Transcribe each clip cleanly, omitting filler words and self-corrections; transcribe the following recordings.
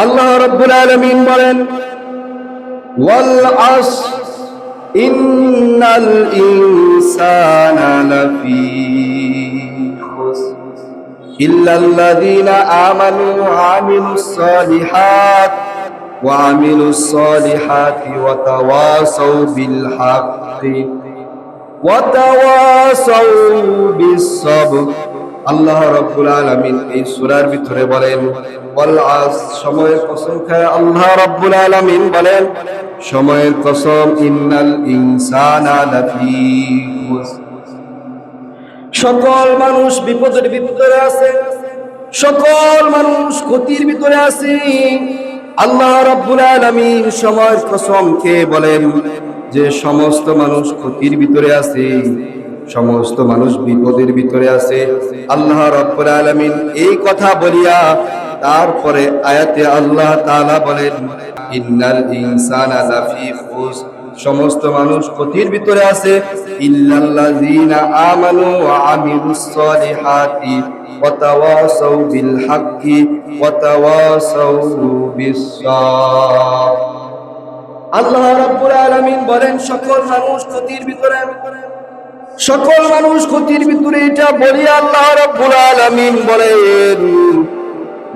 আল্লাহ রাব্বুল আলামিন বলেন, ওয়াল আসর ইন্নাল ইনসানা লাফি খুসর ইল্লাল্লাযীনা আমানু ওয়া আমিলুস সালিহাত ওয়া তাওয়াসাউ বিল হাক্কি ওয়া তাওয়াসাউ বিস সাবর। আল্লাহ রাব্বুল আলামিন এই সূরার ভিতরে বলেন, ওয়াল আসর, সময়ের কসম খায় আল্লাহ রাব্বুল আলামিন বলেন, সময়ের কসম, ইন্নাল ইনসানা লাফি খুসর, সকল মানুষ বিপদের ভিতরে আছে, সকল মানুষ ক্ষতির ভিতরে আছে। আল্লাহ রাব্বুল আলামিন সময়ের কসম খেয়ে বলেন যে সমস্ত মানুষ ক্ষতির ভিতরে আছে, সমস্ত মানুষ বিপদের ভিতরে আছে। আল্লাহ রাব্বুল আলামিন এই কথা বলিয়া তারপরে আয়াতে আল্লাহ তাআলা বলেন, ইন্নাল ইনসানা লাফি খুসর, সমস্ত মানুষ ক্ষতির ভিতরে আছে, ইল্লাল্লাযীনা আমানু ওয়া আমিলুস সালিহাতি ওয়া তাওয়াসাউ বিল হাক্কি ওয়া তাওয়াসাউ বিস সাবর। আল্লাহ রাব্বুল আলামিন বলেন সকল মানুষ ক্ষতির ভিতরে, সকল মানুষ ক্ষতির ভিতরে। এটা বলি আল্লাহ রাব্বুল আলামিন বলেন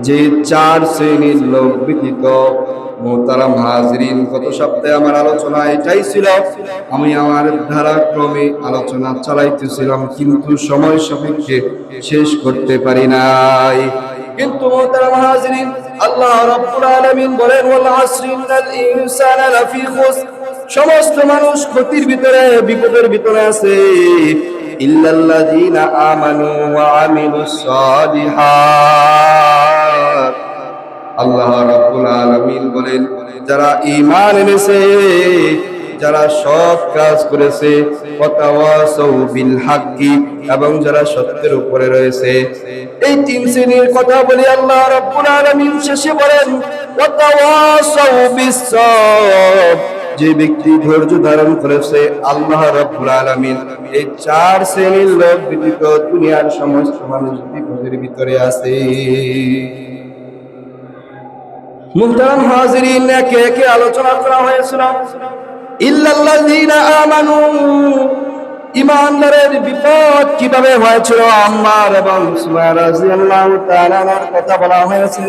যে চার শ্রেণীর লোক ব্যতীত। মোহতারাম হাজরিন, গত সপ্তাহে আমার আলোচনা এটাই ছিল, আমি আমার ধারাক্রমে আলোচনা চালাইতেছিলাম, কিন্তু সময় সাপেক্ষে শেষ করতে পারি নাই। কিন্তু মোহতারাম হাজরিন, আল্লাহ রাব্বুল আলামিন বলেন, ওয়াল আসরি ইন্নাল ইনসানা লাফি খুসর, সমস্ত মানুষ ক্ষতির ভিতরে বিপদের ভিতরে আছে, ইল্লাল্লাযীনা আমানু ওয়া আমিলুস সালিহাত। আল্লাহ রাব্বুল আলামিন বলেন যারা ঈমান এনেছে, যারা সৎ কাজ করেছে, ওয়া তাওয়াসাউ বিল হাক্কি, এবং যারা সত্যের উপরে রয়েছে। এই তিন শ্রেণীর কথা বলি আল্লাহ রাব্বুল আলামিন শেষে বলেন, ওয়া তাওয়াসাউ বিস সাবর, যে ব্যক্তি ধৈর্য ধারণ করেছে। আল্লাহ রাব্বুল আলামিন এই চার শ্রেণীর লোক ব্যতীত দুনিয়ার সমস্ত মানুষ বিপদের ভিতরে আছে। মুহতারাম হাজিরিন, একে একে আলোচনা করা হয়েছিল। ইল্লাল্লাযীনা আমানু, ঈমানদারের বিপদ কিভাবে হয়েছিল আম্মার এবং সুমাইয়া রাদিয়াল্লাহু তাআলার কথা বলা হয়েছে।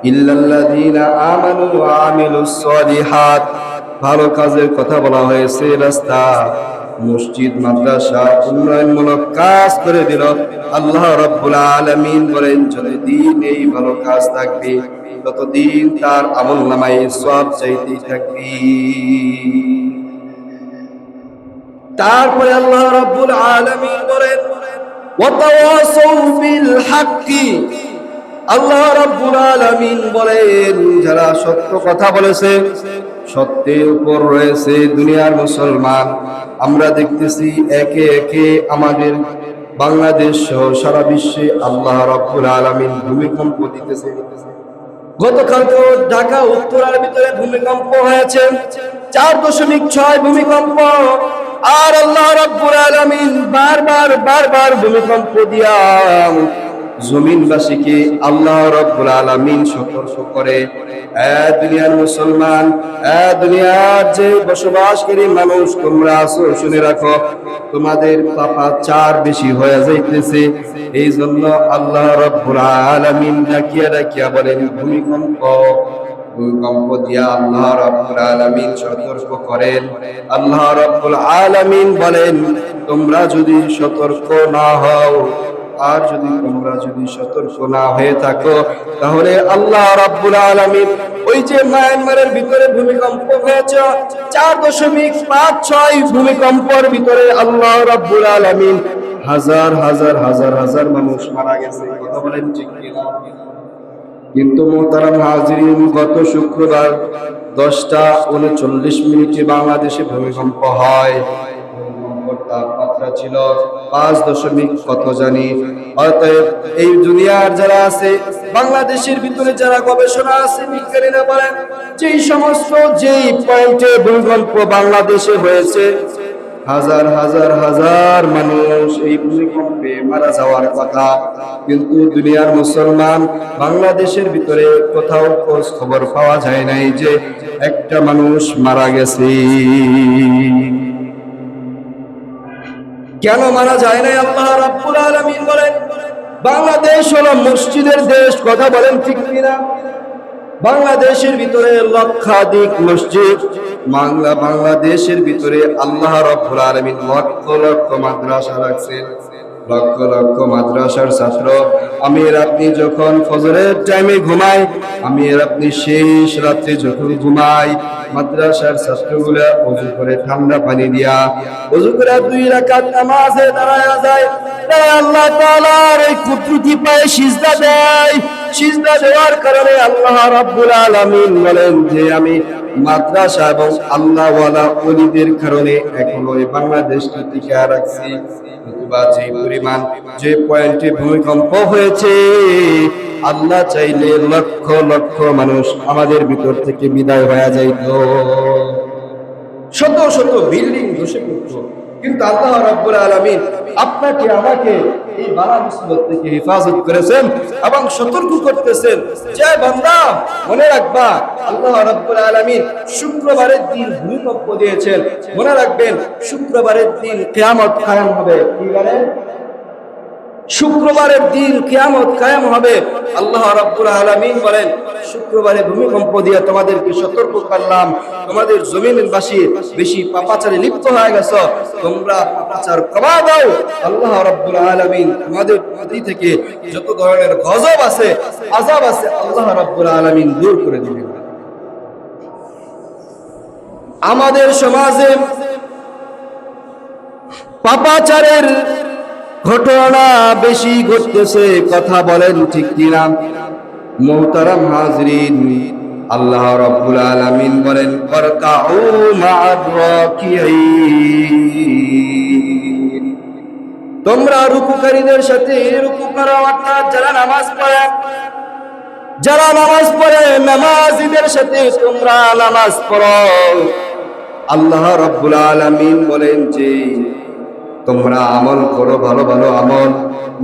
ইল্লাল্লাযীনা আমানু ওয়া আমিলুস সালিহাত, ভালো কাজের কথা বলা হয়েছে। রাস্তা, মসজিদ, মাদ্রাসা, উন্নয়নমূলক কাজ করে দিল। আল্লাহ রাব্বুল আলামিন বলেন যতদিন এই ভালো কাজ থাকবে ততদিন তার আমলনামায় সওয়াব চাইতেই থাকবে। তারপরে আল্লাহ রাব্বুল আলামিন বলেন, ওয়া তাওয়াসাউ বিল হাক্কি, আল্লাহ রাব্বুল আলামিন বলেন যারা সত্য কথা বলেছে, সত্যের উপর রয়েছে দুনিয়ার মুসলমান। আমরা দেখতেছি একে একে আমাদের বাংলাদেশ সহ সারা বিশ্বে আল্লাহ রাব্বুল আলামিন ভূমিকম্প দিতেছে। গতকালকে ঢাকা উত্তরার ভিতরে ভূমিকম্প হয়েছে, 4.6 ভূমিকম্প। আর আল্লাহ রাব্বুল আলামিন বারবার ভূমিকম্প দিয়া জমিনবাসীকে আল্লাহ রাব্বুল আলামিন সতর্ক করে, দুনিয়ার মুসলমান, দুনিয়ার যে বসবাসকারী মানুষ, তোমরা আছো, শুনে রাখো, তোমাদের পাপাচার বেশি হয়ে যাইতেছে। এই জন্য আল্লাহ রাব্বুল আলামিন ডাকিয়া বলেন ভূমিকম্প দিয়া আল্লাহ রাব্বুল আলামিন সতর্ক করেন। আল্লাহ রাব্বুল আলামিন বলেন তোমরা যদি সতর্ক না হও, আর তোমরা যদি সতর্ক না হয়ে থাকো, তাহলে আল্লাহ রাব্বুল আলামিন ওই যে মায়ানমারের ভিতরে ভূমিকম্প হয়েছে, 4.56 ভূমিকম্পের ভিতরে আল্লাহ রাব্বুল আলামিন হাজার মানুষ মারা গেছে। কথা বলেন ঠিক কিনা? কিন্তু মোহতারাম হাজিরিন, গত শুক্রবার 10:39 বাংলাদেশে ভূমিকম্প হয়। তাপমাত্রা ছিল 5 কত জানি। অতএব এই দুনিয়ার যারা আছে, বাংলাদেশের ভিতরে যারা গবেষণা আছে, বিজ্ঞানীরা বলেন যেই সমস্ত যেই পয়েন্টে ভূমিকম্প বাংলাদেশে হয়েছে, হাজার হাজার হাজার মানুষ এই ভূমিকম্পে মারা যাওয়ার কথা, কিন্তু দুনিয়ার মুসলমান বাংলাদেশের ভিতরে কোথাও খোঁজ খবর পাওয়া যায় নাই যে একটা মানুষ মারা গেছে। কেন মারা যায় নাই? আল্লাহ রাব্বুল আলামিন বলেন, বাংলাদেশ হলো মসজিদের দেশ। কথা বলেন ঠিক কিনা? বাংলাদেশের ভিতরে লক্ষাধিক মসজিদ, বাংলাদেশের ভিতরে আল্লাহ রাব্বুল আলামিন লক্ষ লক্ষ মাদ্রাসা রাখছেন, লক্ষ লক্ষ মাদ্রাসার ছাত্র। আমি আর আপনি যখন ফজরের টাইমে ঘুমাই, আমি আর আপনি শেষ রাত্রে যখন ঘুমাই, মাদ্রাসার ছাত্রগুলা ওযু করে ঠান্ডা পানি দিয়া ওযু করে 2 রাকাত নামাজে দাঁড়ায়া যায়, আল্লাহ তাআলার এই কুদরতি পায়ে সিজদা দেয়। সিজদা দেওয়ার কারণে আল্লাহ রাব্বুল আলামিন বলেন যে আমি মাদ্রাসা এবং আল্লাহওয়ালা ওলিদের কারণে এখনো এই বাংলাদেশকে টিকে রাখছি। নতুবা যে পরিমাণ, যে পয়েন্টে ভূমিকম্প হয়েছে, আল্লাহ চাইলে লক্ষ লক্ষ মানুষ আমাদের ভিতর থেকে বিদায় হয়ে যাইত, শত শত বিল্ডিং ধসে পড়ত। কিন্তু আল্লাহ রাব্বুল আলামিন আপনাকে আমাকে এই বালা মুসিবত থেকে হেফাজত করেছেন এবং সতর্ক করতেছেন যে বান্দা, মনে রাখবা আল্লাহ রাব্বুল আলামিন শুক্রবারের দিন ভূমিকম্প দিয়েছেন। মনে রাখবেন শুক্রবারের দিন কিয়ামত কায়েম হবে। কি বলেন? শুক্রবারের দিন কিয়ামত কায়েম হবে। আল্লাহ রাব্বুল আলামিন বলেন, শুক্রবারে ভূমিকম্প দিয়ে তোমাদেরকে সতর্ক করলাম, তোমাদের জমিনবাসী বেশি পাপাচারে লিপ্ত হয়ে গেছো, তোমরা পাপাচার কমা দাও। আল্লাহ রাব্বুল আলামিন তোমাদের প্রতি থেকে যত ধরনের গজব আছে, আযাব আছে, আল্লাহ রাব্বুল আলামিন দূর করে দিবেন। আমাদের সমাজে পাপাচারের ঘটনা বেশি ঘটতেছে। কথা বলেন ঠিক কিনা? মুহতারাম হাজরিন, আল্লাহ রাব্বুল আলামিন বলেন, ফারকাউ মা'আর রাকিঈন, তোমরা রুকুকারীদের সাথে রুকু করো। অর্থাৎ যারা নামাজ পড়ে, যারা নামাজ পড়ে নামাজীদের সাথে তোমরা নামাজ পড়ো। আল্লাহ রাব্বুল আলামিন বলেন যে তোমরা আমল করো, ভালো ভালো আমল,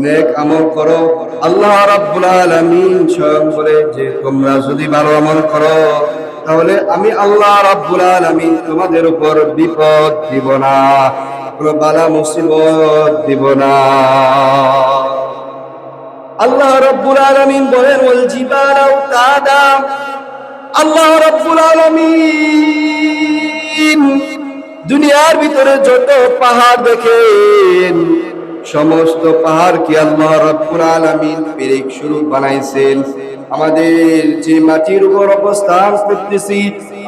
নেক আমল করো। আল্লাহ রাব্বুল আলামিন স্বয়ং বলে যে তোমরা যদি ভালো আমল করো, তাহলে আমি আল্লাহ রাব্বুল আলামিন তোমাদের উপর বিপদ দিব না, কোনো বালা মুসিবত দিব না। আল্লাহ রাব্বুল আলামিন বলেন, ওয়াল জিবালা আওতাদা, আল্লাহ রাব্বুল আলামিন দুনিয়ার ভিতরে যত পাহাড় দেখেন, সমস্ত পাহাড় কি আল্লাহ রাব্বুল আলামিন পেরেক স্বরূপ বানাইছেন। আমাদের যে মাটির উপর অবস্থান করতেছি,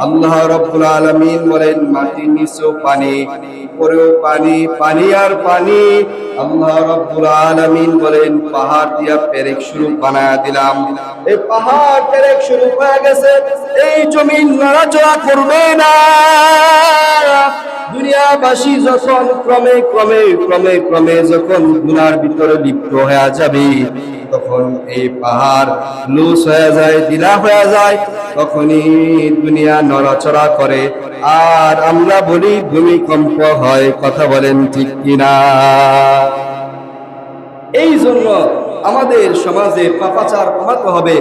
আল্লাহ রাব্বুল আলামিন বলেন মাটির নিচেও পানি, উপরেও পানি, পানি আর পানি। আল্লাহ রাব্বুল আলামিন বলেন পাহাড় দিয়া পেরেক স্বরূপ বানায়া দিলাম। এই পাহাড় পেরেক স্বরূপ হয়ে গেছে, এই জমিন নড়াচড়া করবে না। দুনিয়াবাসী যখন ক্রমে ক্রমে ক্রমে ক্রমে যখন গুনার ভিতরে লিপ্ত হয়ে যাবে, তখন এই পাহাড় লুজ হয়ে যায়, ঢিলা হয়ে যায়, তখনই দুনিয়া নড়াচড়া করে আর আমরা বলি ভূমিকম্প হয়। কথা বলেন ঠিক কিনা? এই জন্য আমাদের সমাজে পাপাচার কমাতে হবে।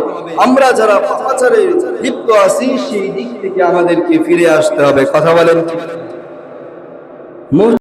আমরা যারা পাপাচারে লিপ্ত আছি সেই দিক থেকে আমাদেরকে ফিরে আসতে হবে। কথা বলেন ঠিক?